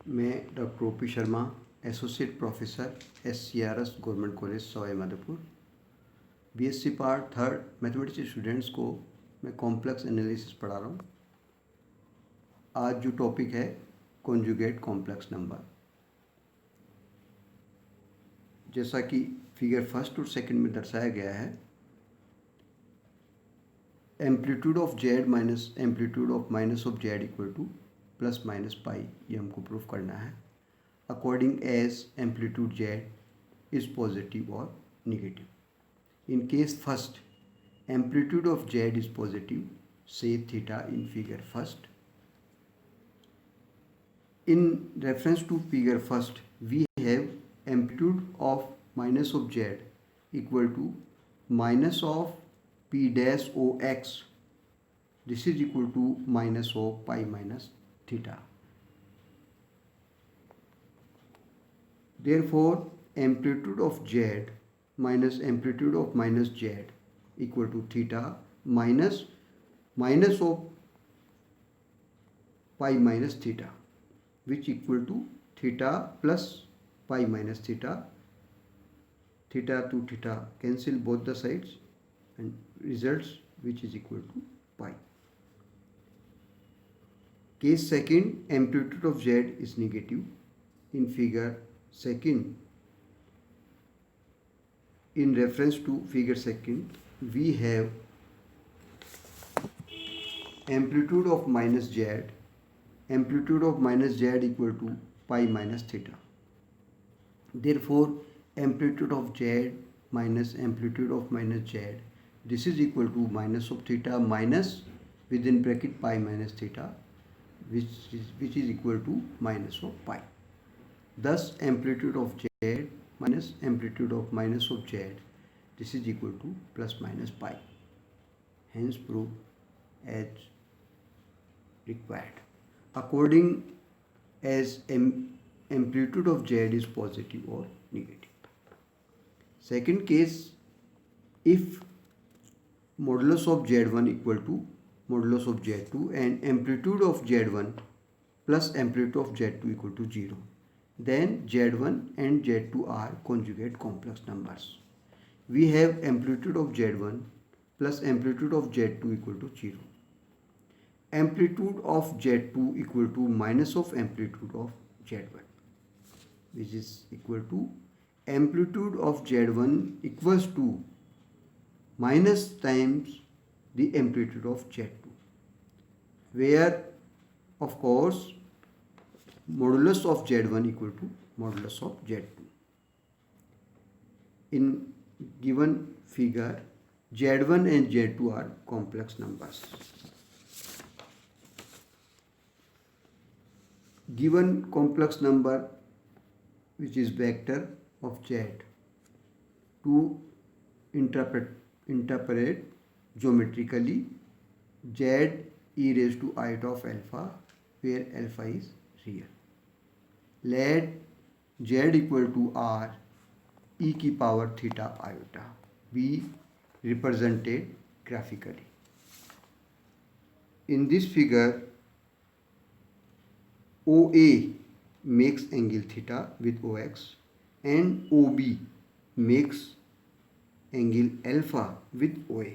मैं doctor OP Sharma, associate professor SCRS government college Sawai Madhopur, BSc part third mathematics students को मैं complex analysis पढ़ा रहा हूँ। आज जो टॉपिक है कॉन्जुगेट कॉम्प्लेक्स नंबर। जैसा कि फिगर फर्स्ट और सेकंड में दर्शाया गया है, amplitude of Z minus amplitude of minus of Z equal to plus minus pi, ये हमको प्रूफ करना है। According as amplitude Z is positive और negative. In case first, amplitude of Z is positive, say theta in figure first. In reference to figure first, we have amplitude of minus of Z equal to minus of P dash OX. This is equal to minus of pi minus theta. Therefore, amplitude of Z minus amplitude of minus Z equal to theta minus of pi minus theta, which equal to theta plus pi minus theta. Theta to theta cancel both the sides and results which is equal to pi. Case second, amplitude of Z is negative. In figure second, in reference to figure second, we have amplitude of minus Z, amplitude of minus Z equal to pi minus theta. Therefore, amplitude of Z minus amplitude of minus Z, this is equal to minus of theta minus within bracket pi minus theta, which is equal to minus of pi. Thus, amplitude of Z minus amplitude of minus of Z, this is equal to plus minus pi. Hence, proof as required. According as amplitude of Z is positive or negative. Second case, if modulus of Z1 equal to modulus of Z2 and amplitude of Z1 plus amplitude of Z2 equal to 0, then Z1 and Z2 are conjugate complex numbers. We have amplitude of Z1 plus amplitude of Z2 equal to 0. Amplitude of Z2 equal to minus of amplitude of Z1, which is equal to amplitude of Z1 equals to minus times the amplitude of Z2, where of course modulus of Z1 equal to modulus of Z2. In given figure, Z1 and Z2 are complex numbers. Given complex number, which is vector of Z, to interpret geometrically Z e raised to iota of alpha, where alpha is real. Let Z equal to R e की power theta iota be represented graphically. In this figure, OA makes angle theta with OX and OB makes angle alpha with OA,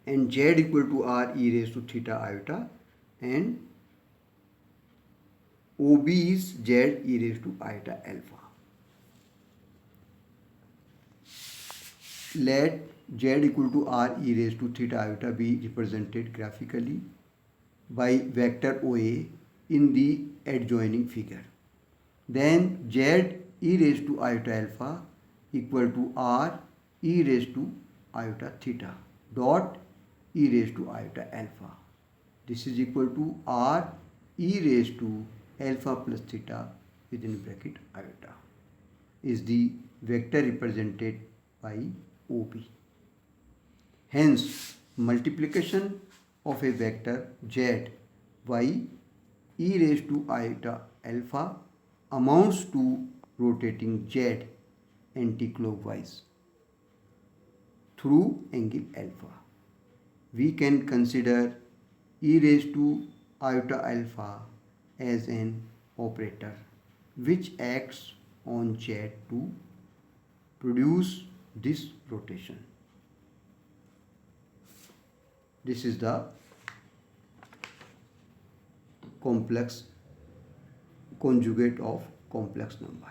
and Z equal to R e raised to theta iota and OB is Z e raised to iota alpha. Let Z equal to R e raised to theta iota be represented graphically by vector OA in the adjoining figure. Then Z e raised to iota alpha equal to R e raised to iota theta dot e raised to iota alpha. This is equal to R e raised to alpha plus theta within bracket iota is the vector represented by OB. Hence, multiplication of a vector Z by e raised to iota alpha amounts to rotating Z anticlockwise through angle alpha. We can consider e raised to iota alpha as an operator which acts on Z to produce this rotation. This is the complex conjugate of complex number.